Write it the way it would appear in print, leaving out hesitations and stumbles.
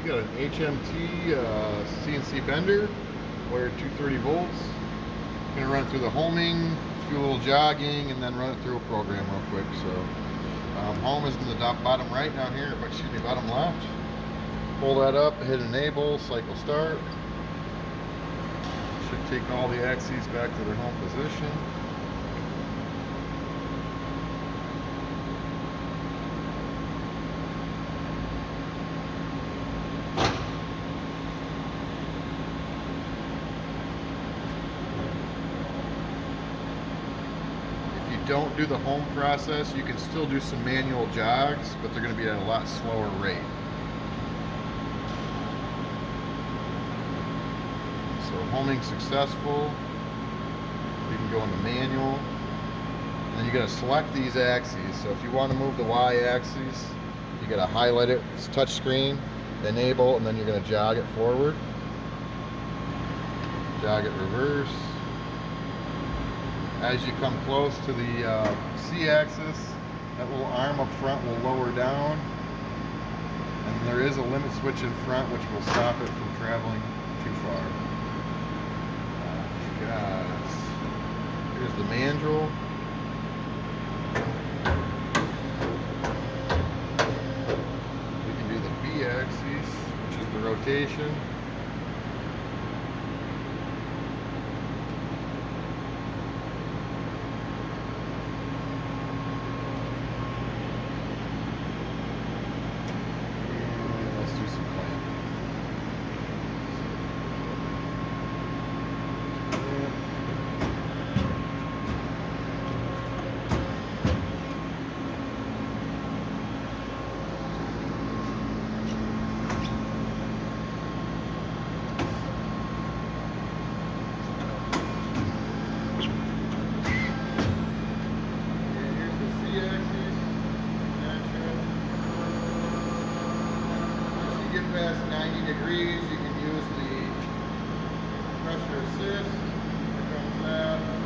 got an HMT CNC bender, wired 230 volts. Gonna run it through the homing, do a little jogging, and then run it through a program real quick. So home is in the bottom right down here, but excuse me, bottom left. Pull that up, hit enable, cycle start. Should take all the axes back to their home position. Don't do the home process, you can still do some manual jogs, but they're going to be at a lot slower rate. So homing successful, you can go into manual, and then you got to select these axes. So if you want to move the Y axis, you got to highlight it, it's touch screen, enable, and then you're going to jog it forward, jog it reverse. As you come close to the C-axis, that little arm up front will lower down, and there is a limit switch in front which will stop it from traveling too far. Here's the mandrel. We can do the B-axis, which is the rotation. Past 90 degrees, you can use the pressure assist. Here comes that.